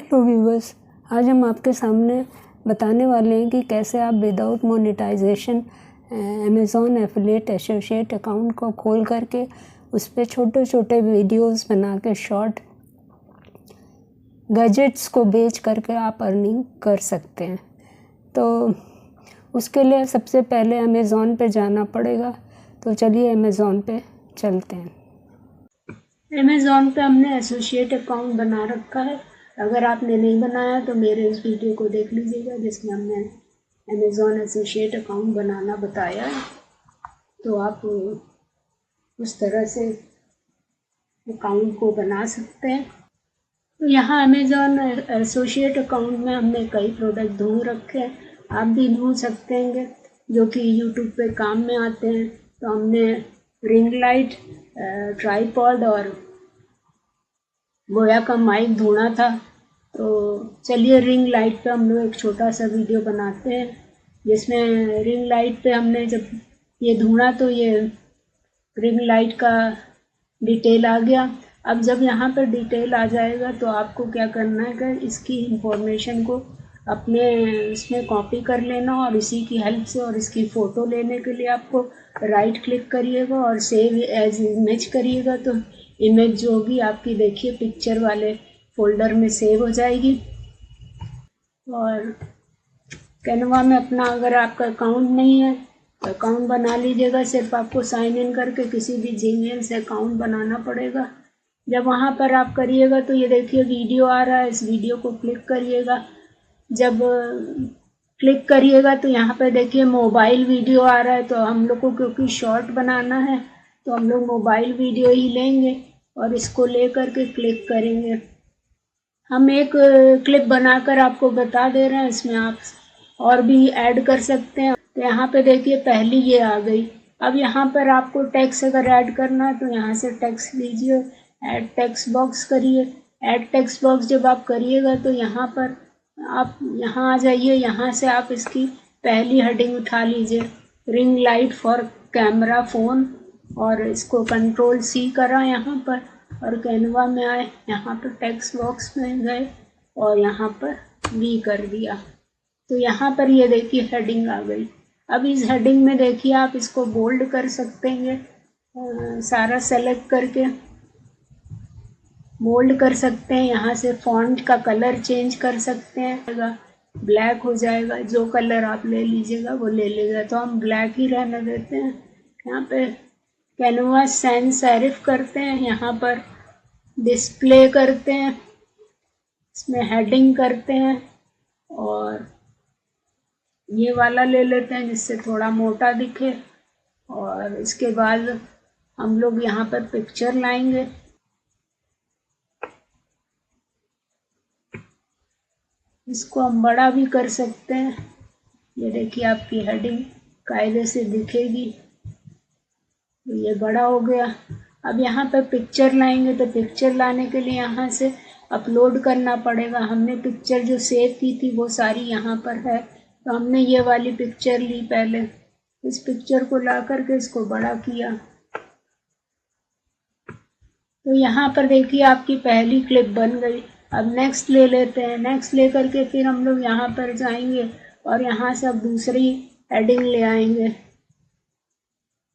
Hello viewers, आज हम आपके सामने बताने वाले हैं कि कैसे आप without monetization Amazon affiliate associate account को खोल करके उस पर छोटे छोटे वीडियोस बना के शॉर्ट गैजेट्स को बेच करके आप अर्निंग कर सकते हैं। तो उसके लिए सबसे पहले अमेज़ॉन पे जाना पड़ेगा। तो चलिए अमेज़ॉन पे चलते हैं। अमेज़ॉन पे हमने एसोसिएट अकाउंट बना रखा है। अगर आपने नहीं बनाया तो मेरे इस वीडियो को देख लीजिएगा जिसमें हमने अमेज़ॉन एसोसिएट अकाउंट बनाना बताया है। तो आप उस तरह से अकाउंट को बना सकते हैं। तो यहाँ अमेज़ॉन एसोसिएट अकाउंट में हमने कई प्रोडक्ट ढूंढ रखे हैं। आप भी ढूंढ सकते हैं जो कि यूट्यूब पे काम में आते हैं। तो हमने रिंग लाइट, ट्राईपॉड और बोया का माइक ढूंढा था। तो चलिए रिंग लाइट पे हम लोग एक छोटा सा वीडियो बनाते हैं जिसमें रिंग लाइट पे हमने जब ये ढूंढा तो ये रिंग लाइट का डिटेल आ गया। अब जब यहाँ पर डिटेल आ जाएगा तो आपको क्या करना है कि इसकी इंफॉर्मेशन को अपने इसमें कॉपी कर लेना और इसी की हेल्प से और इसकी फ़ोटो लेने के लिए आपको राइट क्लिक करिएगा और सेव एज इमेज करिएगा। तो इमेज जो होगी आपकी देखिए पिक्चर वाले फोल्डर में सेव हो जाएगी। और कैनवा में अपना अगर आपका अकाउंट नहीं है तो अकाउंट बना लीजिएगा। सिर्फ आपको साइन इन करके किसी भी जीमेल से अकाउंट बनाना पड़ेगा। जब वहाँ पर आप करिएगा तो ये देखिए वीडियो आ रहा है, इस वीडियो को क्लिक करिएगा। जब क्लिक करिएगा तो यहाँ पर देखिए मोबाइल वीडियो आ रहा है। तो हम लोग को क्योंकि शॉर्ट बनाना है तो हम लोग मोबाइल वीडियो ही लेंगे और इसको ले करके क्लिक करेंगे। हम एक क्लिप बनाकर आपको बता दे रहे हैं, इसमें आप और भी ऐड कर सकते हैं। तो यहाँ पे देखिए पहली ये आ गई। अब यहाँ पर आपको टेक्स्ट अगर ऐड करना है तो यहाँ से टेक्स्ट लीजिए, ऐड टेक्स्ट बॉक्स करिए। ऐड टेक्स्ट बॉक्स जब आप करिएगा तो यहाँ पर आप यहाँ आ जाइए। यहाँ से आप इसकी पहली हेडिंग उठा लीजिए, ring light for camera phone, और इसको कंट्रोल C करा यहाँ पर और कैनवा में आए, यहाँ पर टेक्स्ट बॉक्स में गए और यहाँ पर V कर दिया। तो यहाँ पर ये देखिए हेडिंग आ गई। अब इस हेडिंग में देखिए आप इसको बोल्ड कर सकते हैं, सारा सेलेक्ट करके बोल्ड कर सकते हैं। यहाँ से फॉन्ट का कलर चेंज कर सकते हैं, ब्लैक हो जाएगा। जो कलर आप ले लीजिएगा वो ले लीजिएगा। तो हम ब्लैक ही रहने देते हैं। यहाँ पे कैनवा सैंस सेरिफ करते हैं, यहाँ पर डिस्प्ले करते हैं, इसमें हेडिंग करते हैं और ये वाला ले लेते हैं जिससे थोड़ा मोटा दिखे। और इसके बाद हम लोग यहाँ पर पिक्चर लाएंगे। इसको हम बड़ा भी कर सकते हैं। ये देखिए आपकी हेडिंग कायदे से दिखेगी। तो ये बड़ा हो गया। अब यहाँ पर पिक्चर लाएंगे तो पिक्चर लाने के लिए यहाँ से अपलोड करना पड़ेगा। हमने पिक्चर जो सेव की थी वो सारी यहाँ पर है। तो हमने ये वाली पिक्चर ली पहले, इस पिक्चर को ला करके इसको बड़ा किया। तो यहाँ पर देखिए आपकी पहली क्लिप बन गई। अब नेक्स्ट ले लेते हैं। नेक्स्ट ले करके फिर हम लोग यहाँ पर जाएंगे और यहाँ से अब दूसरी हेडिंग ले आएंगे,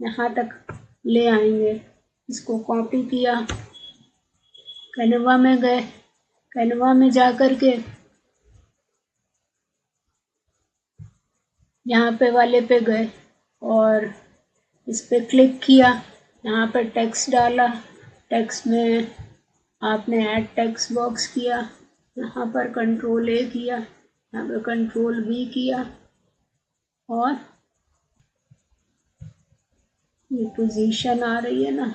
यहाँ तक ले आएंगे। इसको कॉपी किया, कैनवा में गए, कैनवा में जा कर के यहाँ पे वाले पे गए और इस पे क्लिक किया। यहाँ पर टेक्स्ट डाला, टेक्स्ट में आपने ऐड टेक्स्ट बॉक्स किया, यहाँ पर कंट्रोल A किया, यहाँ पर कंट्रोल V किया और ये पोजीशन आ रही है ना,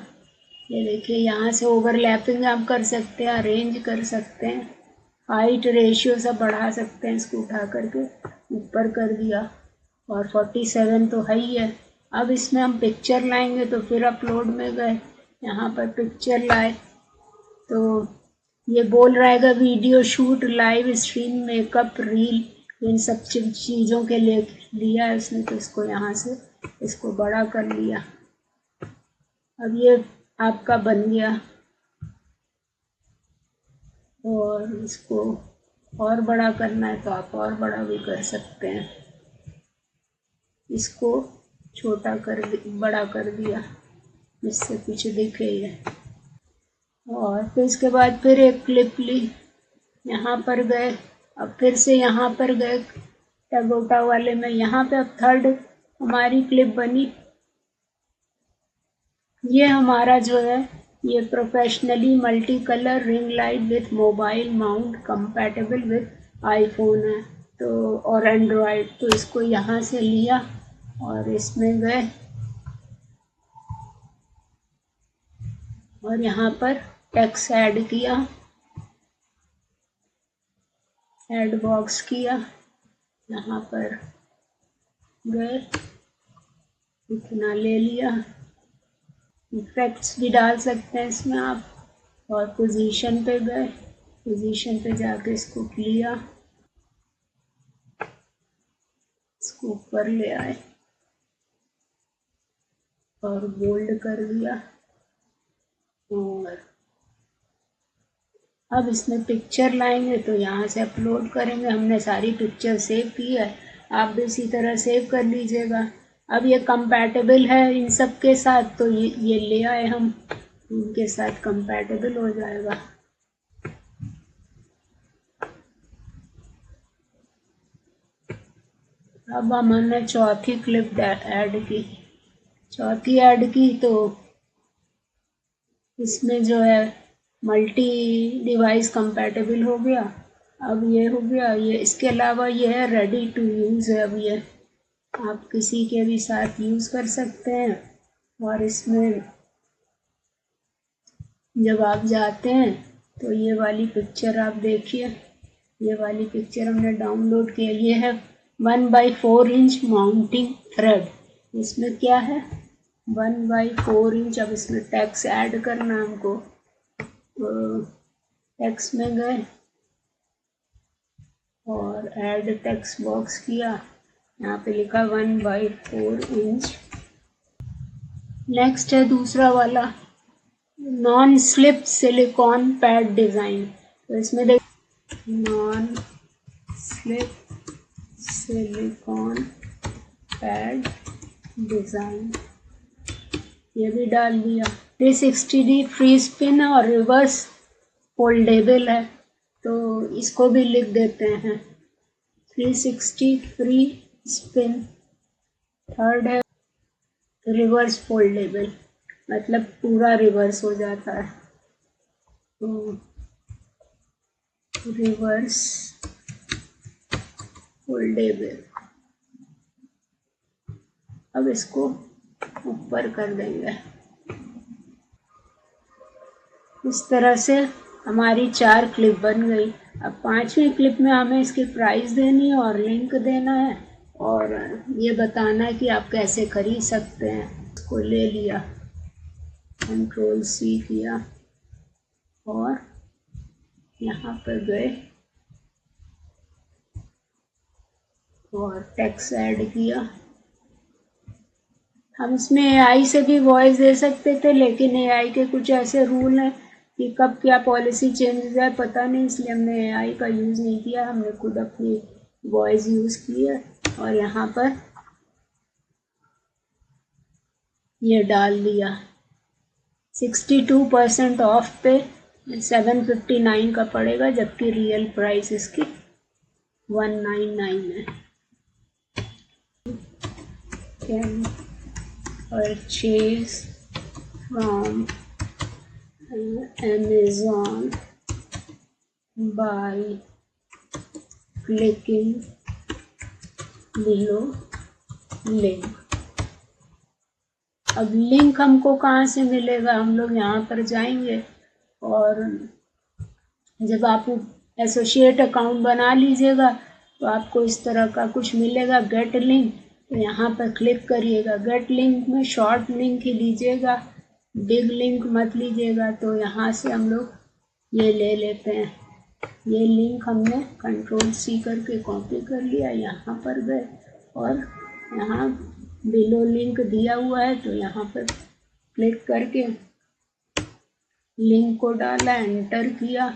ये देखिए यहाँ से ओवरलैपिंग आप कर सकते हैं, अरेंज कर सकते हैं, हाइट रेशियो सब बढ़ा सकते हैं। इसको उठा करके ऊपर कर दिया और 47 तो है ही है। अब इसमें हम पिक्चर लाएंगे तो फिर अपलोड में गए, यहाँ पर पिक्चर लाए तो ये बोल रहेगा video shoot, live stream, makeup, reel, इन सब चीज़ों के लिए लिया है उसने। तो इसको यहाँ से इसको बड़ा कर लिया। अब ये आपका बन गया और इसको और बड़ा करना है तो आप और बड़ा भी कर सकते हैं। इसको बड़ा कर दिया जिससे कुछ दिखे ये। और फिर इसके बाद फिर एक क्लिप ली, यहाँ पर गए, अब फिर से यहाँ पर गए टगोटा वाले में, यहाँ पे अब थर्ड हमारी क्लिप बनी। ये हमारा जो है ये professionally multi colour ring light with mobile mount compatible with iPhone है तो और एंड्रॉयड। तो इसको यहाँ से लिया और इसमें गए और यहाँ पर टेक्स्ट ऐड किया, ऐड बॉक्स किया, यहाँ पर गए, इतना ले लिया। इफेक्ट्स भी डाल सकते हैं इसमें आप। और पोजीशन पे गए, पोजीशन पे जाके इसको लिया, इसको ऊपर ले आए और बोल्ड कर दिया। और अब इसमें पिक्चर लाएंगे तो यहाँ से अपलोड करेंगे। हमने सारी पिक्चर सेव की है, आप भी इसी तरह सेव कर लीजिएगा। अब ये कंपैटिबल है इन सब के साथ तो ये ले आए हम, इनके साथ कंपैटिबल हो जाएगा। अब हमने चौथी क्लिप ऐड की, चौथी ऐड की तो इसमें जो है मल्टी डिवाइस कंपैटिबल हो गया। अब ये हो गया, ये इसके अलावा ये है रेडी टू यूज़ है। अब ये आप किसी के भी साथ यूज़ कर सकते हैं। और इसमें जब आप जाते हैं तो ये वाली पिक्चर आप देखिए, ये वाली पिक्चर हमने डाउनलोड किया। ये है 1/4 इंच माउंटिंग थ्रेड। इसमें क्या है 1/4 इंच। अब इसमें टेक्स्ट ऐड करना हमको, तो टेक्स्ट में गए और ऐड टेक्स्ट बॉक्स किया, यहाँ पे लिखा 1/4 इंच। नेक्स्ट है दूसरा वाला non slip silicon pad design. तो इसमें देख non slip silicon pad design, ये भी डाल दिया। 360 फ्री स्पिन और रिवर्स फोल्डेबल है तो इसको भी लिख देते हैं 360 फ्री स्पिन। थर्ड है रिवर्स फोल्डेबल, मतलब पूरा रिवर्स हो जाता है तो रिवर्स फोल्डेबल। अब इसको ऊपर कर देंगे। इस तरह से हमारी 4 क्लिप बन गई। अब 5वीं क्लिप में हमें इसकी प्राइस देनी है और लिंक देना है और ये बताना है कि आप कैसे खरीद सकते हैं। इसको ले लिया, Ctrl+C किया और यहाँ पर गए और टेक्स्ट ऐड किया। हम इसमें AI से भी वॉइस दे सकते थे, लेकिन AI के कुछ ऐसे रूल हैं कि कब क्या पॉलिसी चेंज हो जाए पता नहीं, इसलिए हमने AI का यूज़ नहीं किया, हमने खुद अपनी वॉइस यूज़ की है। और यहाँ पर ये डाल दिया 62% ऑफ पे 759 का पड़ेगा, जबकि रियल प्राइस इसकी 199 है। Can purchase from Amazon by clicking below link। अब लिंक हमको कहाँ से मिलेगा, हम लोग यहाँ पर जाएंगे और जब आप एसोसिएट अकाउंट बना लीजिएगा तो आपको इस तरह का कुछ मिलेगा गेट लिंक। तो यहाँ पर क्लिक करिएगा, गेट लिंक में शॉर्ट लिंक ही लीजिएगा, बिग लिंक मत लीजिएगा। तो यहाँ से हम लोग ये ले लेते हैं, ये लिंक हमने Ctrl+C करके कॉपी कर लिया, यहाँ पर गए और यहाँ बिलो लिंक दिया हुआ है तो यहाँ पर क्लिक करके लिंक को डाला, एंटर किया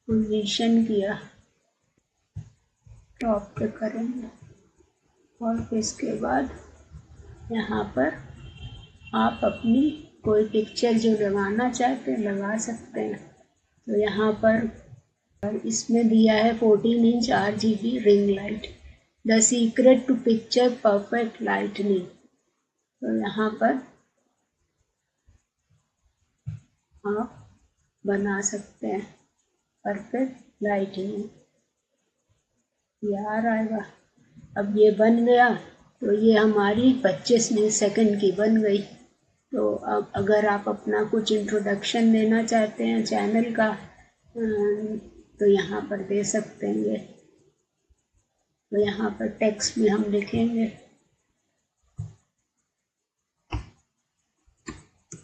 पोजीशन किया, टॉप पे करेंगे और फिर इसके बाद यहाँ पर आप अपनी कोई पिक्चर जो लगाना चाहते हैं लगा सकते हैं। तो यहाँ पर इसमें दिया है 14 inch RGB ring light, the secret to picture perfect lightning. तो यहाँ पर आप बना सकते हैं परफेक्ट लाइटनिंग, ये आ रहा है। अब ये बन गया तो ये हमारी 25 सेकंड की बन गई। तो अब अगर आप अपना कुछ इंट्रोडक्शन देना चाहते हैं चैनल का तो यहाँ पर दे सकते हैं। तो यहाँ पर टेक्स्ट में हम लिखेंगे,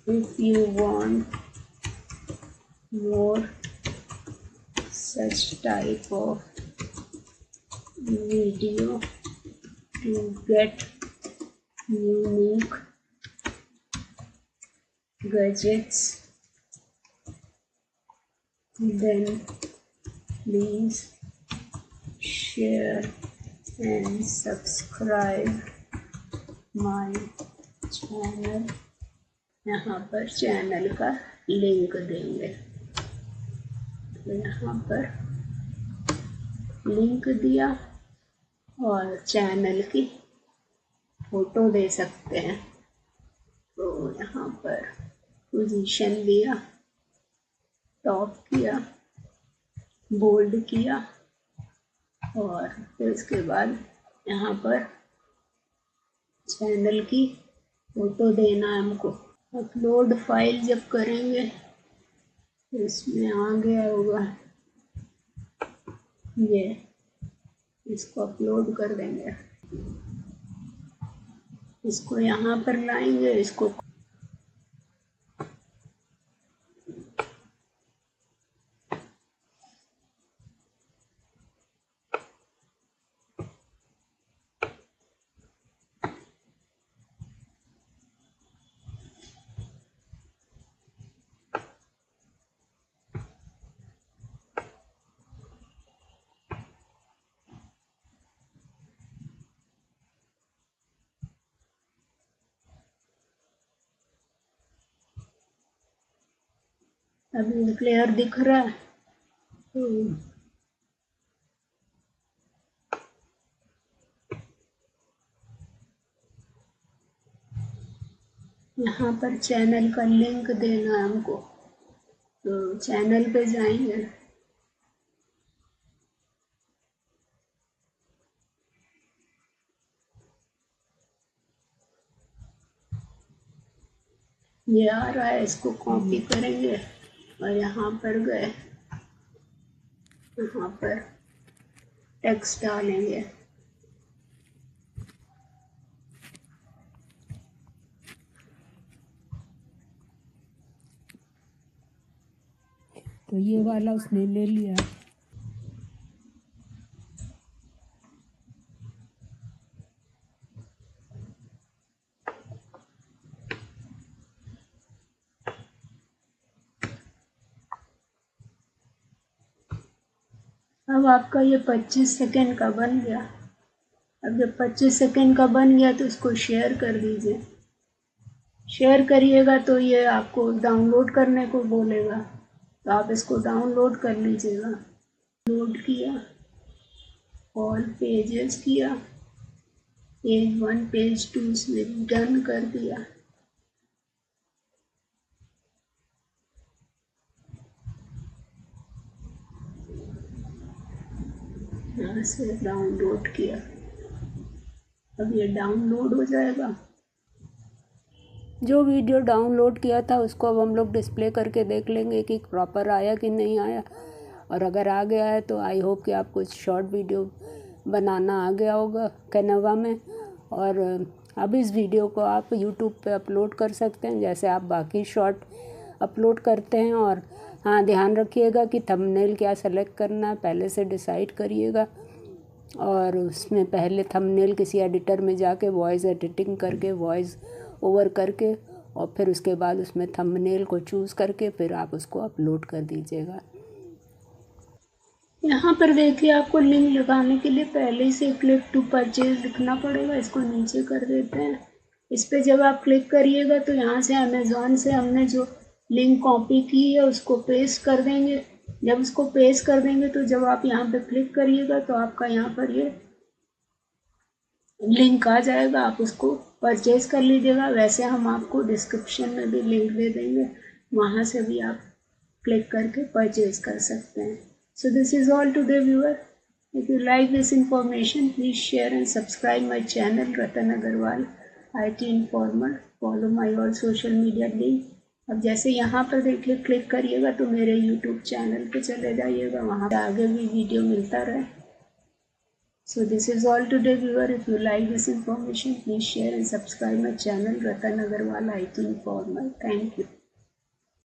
if you want more such type of video to get unique gadgets, then please share and subscribe my channel। यहाँ पर चैनल का लिंक देंगे। तो यहाँ पर लिंक दिया और चैनल की फ़ोटो दे सकते हैं। तो यहाँ पर पोजीशन दिया, टॉप किया, बोल्ड किया और फिर उसके बाद यहाँ पर चैनल की फ़ोटो देना है हमको। अपलोड फाइल जब करेंगे तो इसमें आ गया होगा, ये इसको अपलोड कर देंगे, इसको यहाँ पर लाएंगे, इसको अभी क्लियर दिख रहा है। तो यहाँ पर चैनल का लिंक देना है हमको, तो चैनल पे जाएंगे, ये आ रहा है, इसको कॉपी करेंगे और यहाँ पर गए, यहाँ पर टेक्स्ट डालेंगे। तो ये वाला उसने ले लिया। अब आपका ये 25 सेकंड का बन गया। अब जब 25 सेकंड का बन गया तो इसको शेयर कर दीजिए। शेयर करिएगा तो ये आपको डाउनलोड करने को बोलेगा, तो आप इसको डाउनलोड कर लीजिएगा। लोड किया, ऑल पेजेस किया, पेज 1 पेज 2 इसमें डन कर दिया। यहाँ से डाउनलोड किया, अब ये डाउनलोड हो जाएगा। जो वीडियो डाउनलोड किया था उसको अब हम लोग डिस्प्ले करके देख लेंगे कि प्रॉपर आया कि नहीं आया, और अगर आ गया है तो आई होप कि आपको शॉर्ट वीडियो बनाना आ गया होगा कैनवा में। और अब इस वीडियो को आप यूट्यूब पे अपलोड कर सकते हैं जैसे आप बाकी शॉर्ट अपलोड करते हैं। और हाँ, ध्यान रखिएगा कि थंबनेल क्या सेलेक्ट करना है पहले से डिसाइड करिएगा, और उसमें पहले थंबनेल किसी एडिटर में जाके वॉइस एडिटिंग करके वॉइस ओवर करके और फिर उसके बाद उसमें थंबनेल को चूज़ करके फिर आप उसको अपलोड कर दीजिएगा। यहाँ पर देखिए आपको लिंक लगाने के लिए पहले से क्लिक टू परचेज लिखना पड़ेगा। इसको नीचे कर देते हैं। इस पर जब आप क्लिक करिएगा तो यहाँ से अमेज़ॉन से हमने जो लिंक कॉपी की है उसको पेस्ट कर देंगे। जब उसको पेस्ट कर देंगे तो जब आप यहाँ पे क्लिक करिएगा तो आपका यहाँ पर ये लिंक आ जाएगा, आप उसको परचेज कर लीजिएगा। वैसे हम आपको डिस्क्रिप्शन में भी लिंक दे देंगे, वहाँ से भी आप क्लिक करके परचेज कर सकते हैं। So this is all today viewer. If you like this information please share and subscribe my channel Ratan Agarwal IT informer. Follow my all social media link. अब जैसे यहाँ पर देखिए क्लिक करिएगा तो मेरे यूट्यूब चैनल पे चले जाइएगा, वहाँ पे आगे भी वीडियो मिलता रहे। So this is all today viewer. If you like this information, please share and subscribe my channel Ratan Agarwal IT Informer. Thank you.